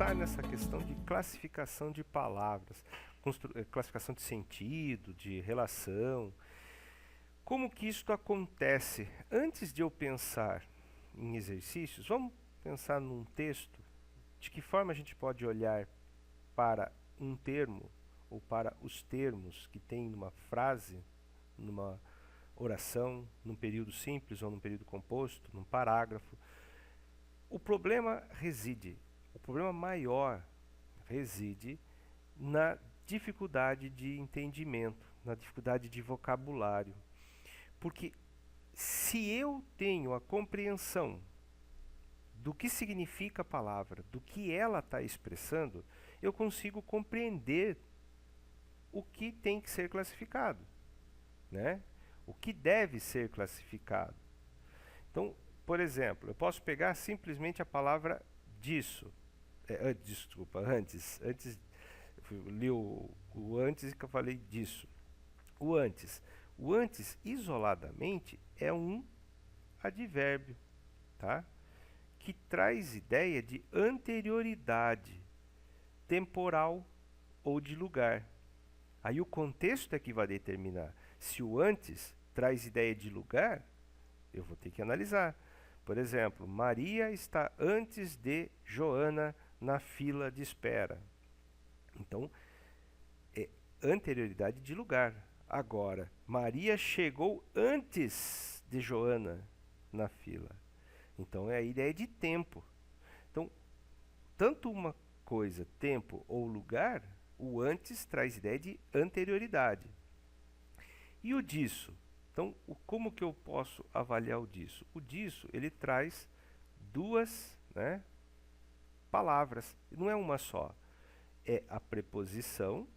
pensar nessa questão de classificação de palavras, classificação de sentido, de relação. Como que isto acontece? Antes de eu pensar em exercícios, vamos pensar num texto. De que forma a gente pode olhar para um termo ou para os termos que tem numa frase, numa oração, num período simples ou num período composto, num parágrafo? O problema maior reside na dificuldade de entendimento, na dificuldade de vocabulário. Porque se eu tenho a compreensão do que significa a palavra, do que ela está expressando, eu consigo compreender o que tem que ser classificado, né? O que deve ser classificado. Então, por exemplo, eu posso pegar simplesmente a palavra disso. Desculpa, antes eu li o antes que eu falei disso. O antes, isoladamente, é um advérbio, tá? Que traz ideia de anterioridade, temporal ou de lugar. Aí o contexto é que vai determinar. Se o antes traz ideia de lugar, eu vou ter que analisar. Por exemplo, Maria está antes de Joana na fila de espera. Então, é anterioridade de lugar. Agora, Maria chegou antes de Joana na fila. Então, é a ideia de tempo. Então, tanto uma coisa, tempo ou lugar, o antes traz ideia de anterioridade. E o disso? Então, como que eu posso avaliar o disso? O disso, ele traz duas, né, palavras. Não é uma só. É a preposição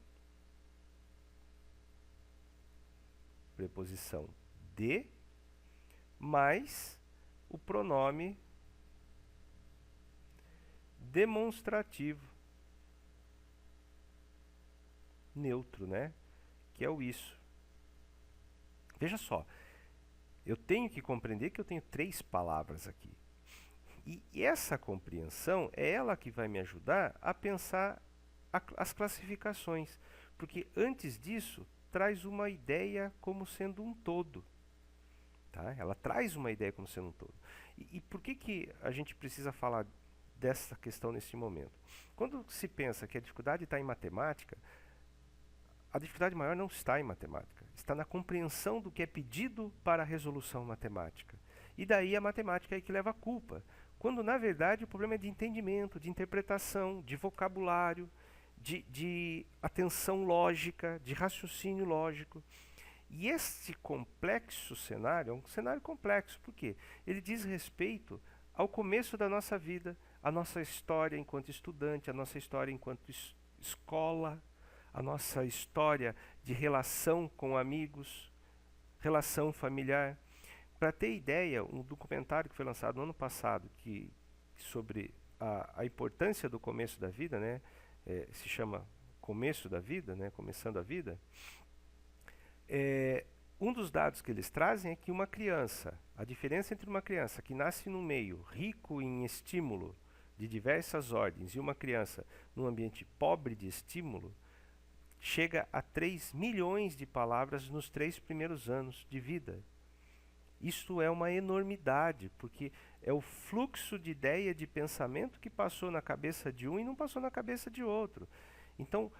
de, mais o pronome demonstrativo neutro, né? Que é o isso. Veja só, eu tenho que compreender que eu tenho três palavras aqui. E essa compreensão é ela que vai me ajudar a pensar as classificações. Porque antes disso, traz uma ideia como sendo um todo. Tá? Ela traz uma ideia como sendo um todo. E por que a gente precisa falar dessa questão nesse momento? Quando se pensa que a dificuldade está em matemática, a dificuldade maior não está em matemática, está na compreensão do que é pedido para a resolução matemática. E daí a matemática é que leva a culpa, quando na verdade o problema é de entendimento, de interpretação, de vocabulário, de atenção lógica, de raciocínio lógico. E esse complexo cenário é um cenário complexo, por quê? Ele diz respeito ao começo da nossa vida, a nossa história enquanto estudante, a nossa história enquanto escola, a nossa história de relação com amigos, relação familiar. Para ter ideia, um documentário que foi lançado no ano passado sobre a importância do começo da vida, né, se chama Começo da Vida, né, Começando a Vida. Um dos dados que eles trazem é que uma criança, a diferença entre uma criança que nasce num meio rico em estímulo de diversas ordens e uma criança num ambiente pobre de estímulo, chega a 3 milhões de palavras nos 3 primeiros anos de vida. Isto é uma enormidade, porque é o fluxo de ideia, de pensamento que passou na cabeça de um e não passou na cabeça de outro. Então,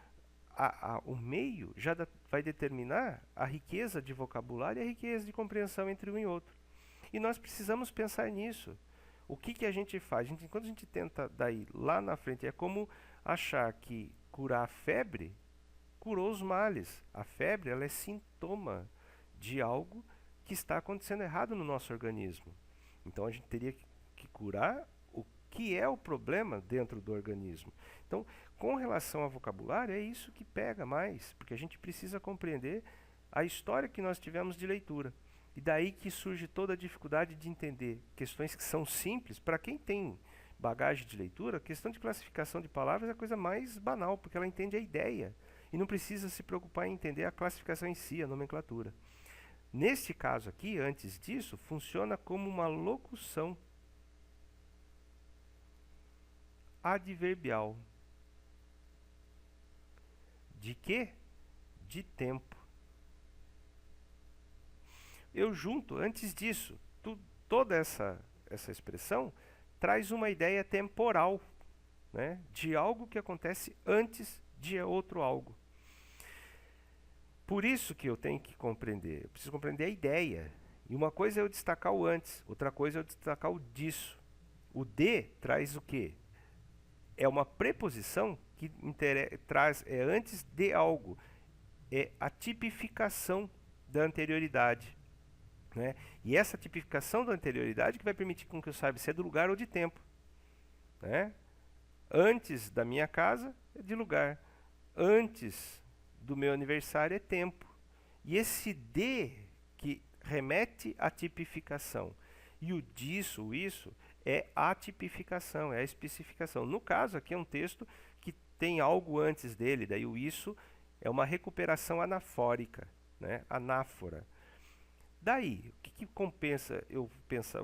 o meio já vai determinar a riqueza de vocabulário e a riqueza de compreensão entre um e outro. E nós precisamos pensar nisso. O que a gente faz? Quando a gente tenta daí lá na frente, é como achar que curar a febre curou os males. A febre, ela é sintoma de algo que está acontecendo errado no nosso organismo. Então a gente teria que curar o que é o problema dentro do organismo. Então, com relação ao vocabulário, é isso que pega mais, porque a gente precisa compreender a história que nós tivemos de leitura. E daí que surge toda a dificuldade de entender questões que são simples. Para quem tem bagagem de leitura, a questão de classificação de palavras é a coisa mais banal, porque ela entende a ideia. E não precisa se preocupar em entender a classificação em si, a nomenclatura. Neste caso aqui, antes disso, funciona como uma locução. adverbial. De quê? De tempo. Eu junto, antes disso, toda essa expressão traz uma ideia temporal, né, de algo que acontece antes de outro algo. Por isso que eu tenho que compreender, eu preciso compreender a ideia. E uma coisa é eu destacar o antes, outra coisa é eu destacar o disso. O de traz o quê? É uma preposição que traz, é antes de algo. É a tipificação da anterioridade, né? E essa tipificação da anterioridade que vai permitir com que eu saiba se é do lugar ou de tempo, né? Antes da minha casa é de lugar. Antes do meu aniversário é tempo. E esse de que remete à tipificação. E o disso, o isso, é a tipificação, é a especificação. No caso, aqui é um texto que tem algo antes dele, daí o isso é uma recuperação anafórica, né? Anáfora. Daí, o que compensa eu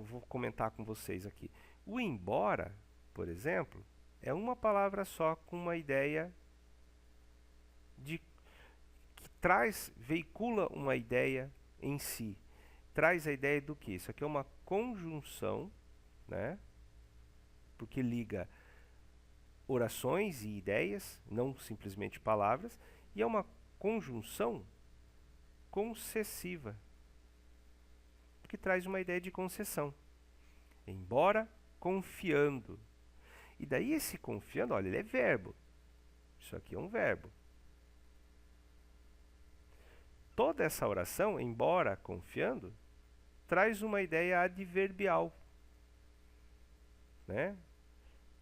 vou comentar com vocês aqui. O embora, por exemplo, é uma palavra só com uma ideia que veicula uma ideia em si. Traz a ideia do que? Isso aqui é uma conjunção, né? Porque liga orações e ideias, não simplesmente palavras, e é uma conjunção concessiva, que traz uma ideia de concessão. Embora confiando. E daí esse confiando, olha, ele é verbo. Isso aqui é um verbo. Toda essa oração, embora confiando, traz uma ideia adverbial, né?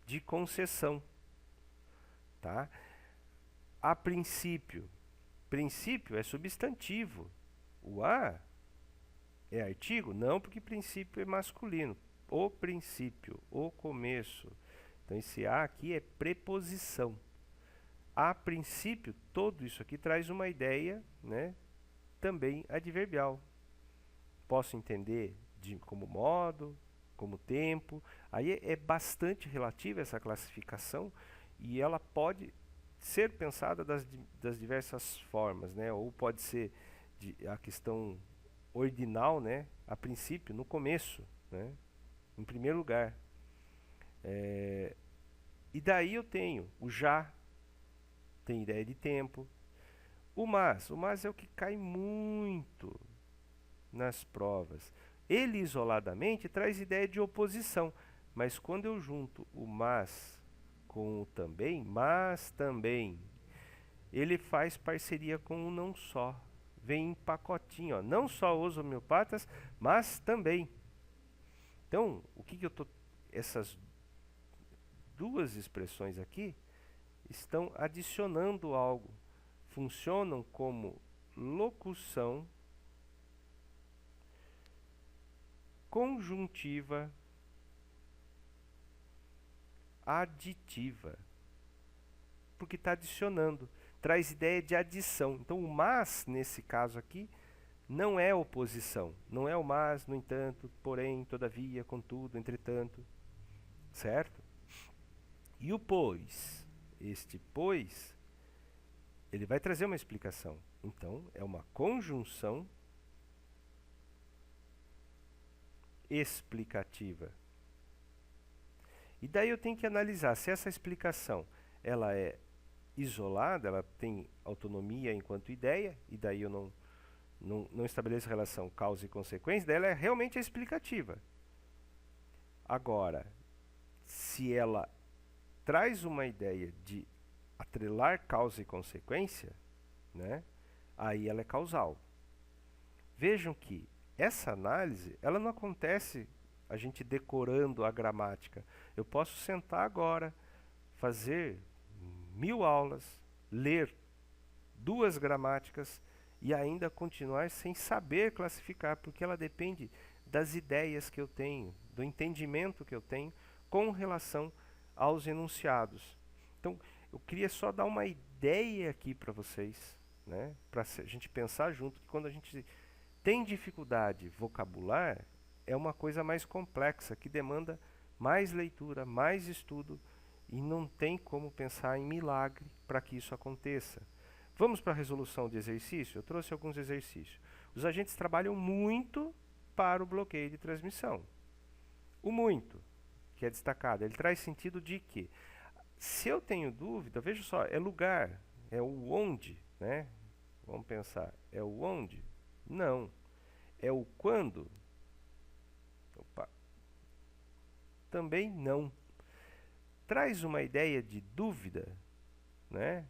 De concessão. Tá? A princípio. Princípio é substantivo. O a é artigo? Não, porque princípio é masculino. O princípio, o começo. Então, esse a aqui é preposição. A princípio, tudo isso aqui traz uma ideia, né, também adverbial. Posso entender como modo, como tempo. Aí é bastante relativa essa classificação e ela pode ser pensada das diversas formas, né? Ou pode ser a questão ordinal, né? A princípio, no começo, né? Em primeiro lugar. E daí eu tenho o já, tem ideia de tempo. O mas é o que cai muito nas provas. Ele isoladamente traz ideia de oposição, mas quando eu junto o mas com o também, mas também, ele faz parceria com o não só. Vem em pacotinho, ó. Não só os homeopatas, mas também. Então, o que eu tô essas duas expressões aqui estão adicionando algo. Funcionam como locução conjuntiva aditiva. Porque está adicionando. Traz ideia de adição. Então, o mas, nesse caso aqui, não é oposição. Não é o mas, no entanto, porém, todavia, contudo, entretanto. Certo? E o pois? Este pois, ele vai trazer uma explicação. Então, é uma conjunção explicativa. E daí eu tenho que analisar se essa explicação ela é isolada, ela tem autonomia enquanto ideia, e daí eu não estabeleço relação causa e consequência, daí ela é realmente explicativa. Agora, se ela traz uma ideia de atrelar causa e consequência, né, aí ela é causal. Vejam que essa análise, ela não acontece a gente decorando a gramática. Eu posso sentar agora, fazer 1000 aulas, ler 2 gramáticas e ainda continuar sem saber classificar, porque ela depende das ideias que eu tenho, do entendimento que eu tenho com relação aos enunciados. Então, eu queria só dar uma ideia aqui para vocês, né, para a gente pensar junto, que quando a gente tem dificuldade vocabular, é uma coisa mais complexa, que demanda mais leitura, mais estudo E não tem como pensar em milagre para que isso aconteça. Vamos para a resolução de exercício? Eu trouxe alguns exercícios. Os agentes trabalham muito para o bloqueio de transmissão. O muito, que é destacado, ele traz sentido de que, se eu tenho dúvida, veja só, é lugar, é o onde, né? Vamos pensar, é o onde? Não. É o quando? Opa. Também não. Traz uma ideia de dúvida, né?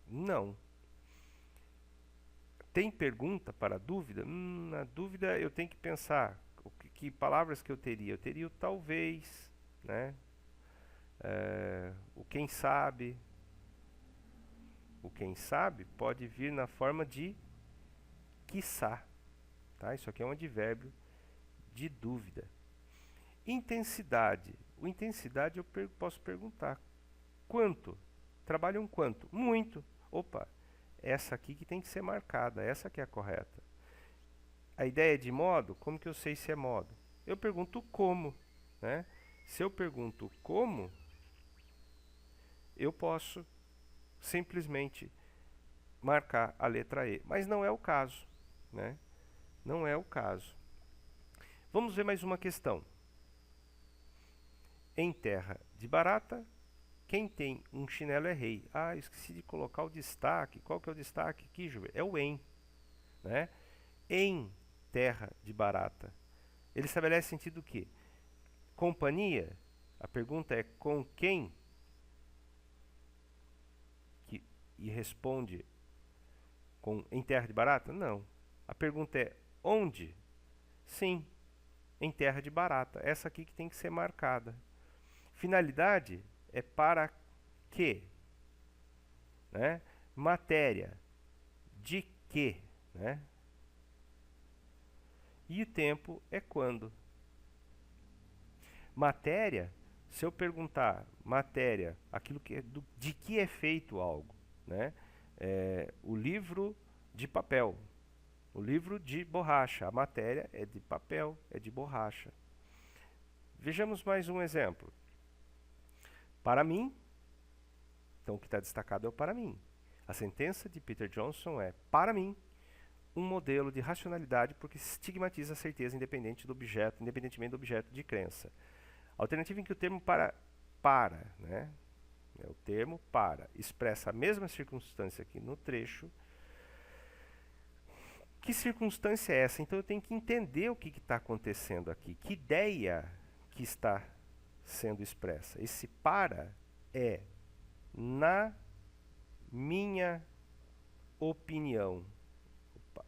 Não. Tem pergunta para a dúvida? Na dúvida eu tenho que pensar que palavras que eu teria. Eu teria o talvez, né? O quem sabe. O quem sabe pode vir na forma de quiçá. Tá? Isso aqui é um advérbio de dúvida. Intensidade. O intensidade eu posso perguntar. Quanto? Trabalham quanto? Muito. Opa, essa aqui que tem que ser marcada, essa que é a correta. A ideia de modo, como que eu sei se é modo? Eu pergunto como, né? Se eu pergunto como, eu posso simplesmente marcar a letra E, mas não é o caso, né? Não é o caso. Vamos ver mais uma questão. Em terra de barata, quem tem um chinelo é rei. Ah, esqueci de colocar o destaque. Qual que é o destaque aqui, Júlio? É o em, né? Em terra de barata. Ele estabelece sentido que companhia, a pergunta é com quem? E responde com em terra de barata? Não. A pergunta é onde? Sim, em terra de barata. Essa aqui que tem que ser marcada. Finalidade é para que, né? Matéria, de que, né? E o tempo é quando. Matéria, se eu perguntar matéria, aquilo que é de que é feito algo, né? O livro de papel, o livro de borracha, a matéria é de papel, é de borracha. Vejamos mais um exemplo. Para mim, então o que está destacado é o para mim. A sentença de Peter Johnson é, para mim, um modelo de racionalidade porque estigmatiza a certeza independente do objeto, independentemente do objeto de crença. Alternativa em que o termo para, né? O termo para expressa a mesma circunstância aqui no trecho. Que circunstância é essa? Então eu tenho que entender o que está acontecendo aqui. Que ideia que está sendo expressa? Esse para é, na minha opinião. Opa.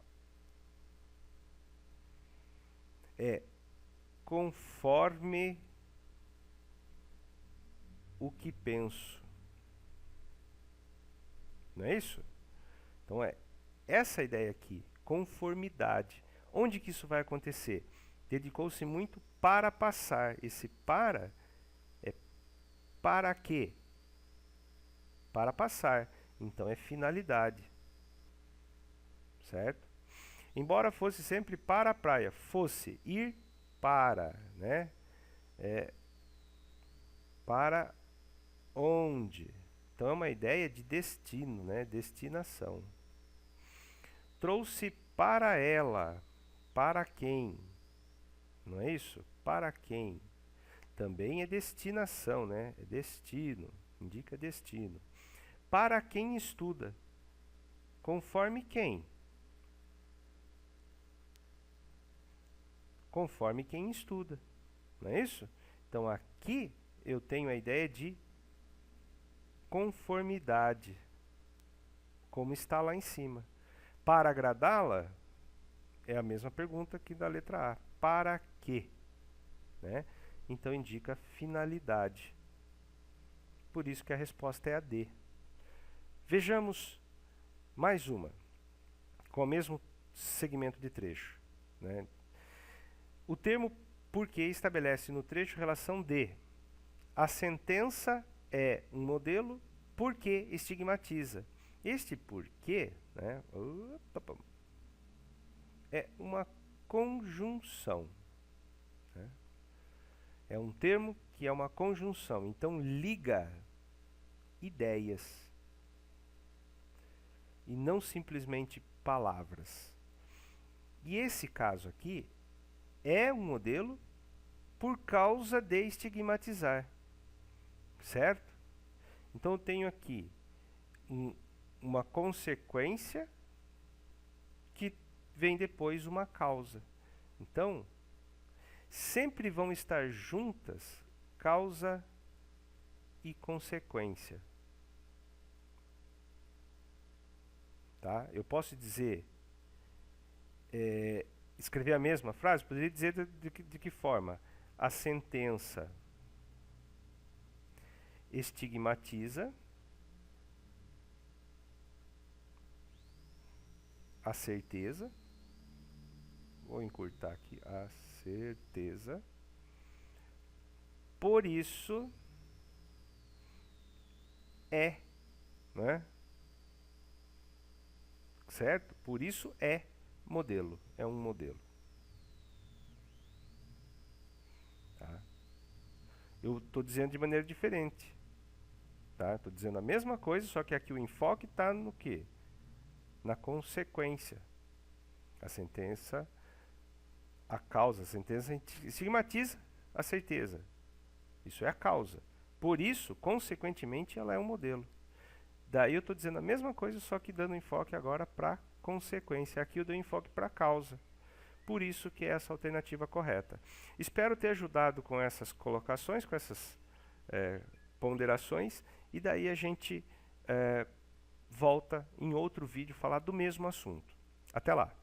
É conforme o que penso. Não é isso? Então é essa ideia aqui, conformidade. Onde que isso vai acontecer? Dedicou-se muito para passar. Esse para é para quê? Para passar. Então é finalidade. Certo? Embora fosse sempre para a praia, fosse ir para, né? Para onde? Então é uma ideia de destino, né? Destinação. Trouxe para ela. Para quem? Não é isso? Para quem? Também é destinação, né? É destino. Indica destino. Para quem estuda. Conforme quem? Conforme quem estuda. Não é isso? Então aqui eu tenho a ideia de conformidade, como está lá em cima. Para agradá-la, é a mesma pergunta que da letra A. Para quê? Né? Então indica finalidade. Por isso que a resposta é a D. Vejamos mais uma, com o mesmo segmento de trecho. Né? O termo porque estabelece no trecho relação de. A sentença é um modelo porque estigmatiza. Este porquê, né, é uma conjunção. Né? É um termo aqui é uma conjunção, então liga ideias e não simplesmente palavras. E esse caso aqui é um modelo por causa de estigmatizar, certo? Então eu tenho aqui uma consequência que vem depois uma causa. Então, sempre vão estar juntas causa e consequência. Tá? Eu posso dizer, escrever a mesma frase, poderia dizer de que forma? A sentença estigmatiza a certeza, vou encurtar aqui, a certeza, por isso é, né? Certo? Por isso é modelo, é um modelo. Tá? Eu estou dizendo de maneira diferente. Tá? Estou dizendo a mesma coisa, só que aqui o enfoque está no quê? Na consequência. A sentença, a causa, a sentença estigmatiza a certeza. Isso é a causa. Por isso, consequentemente, ela é um modelo. Daí eu estou dizendo a mesma coisa, só que dando enfoque agora para consequência. Aqui eu dou enfoque para causa. Por isso que é essa alternativa correta. Espero ter ajudado com essas colocações, com essas ponderações, e daí a gente volta em outro vídeo falar do mesmo assunto. Até lá!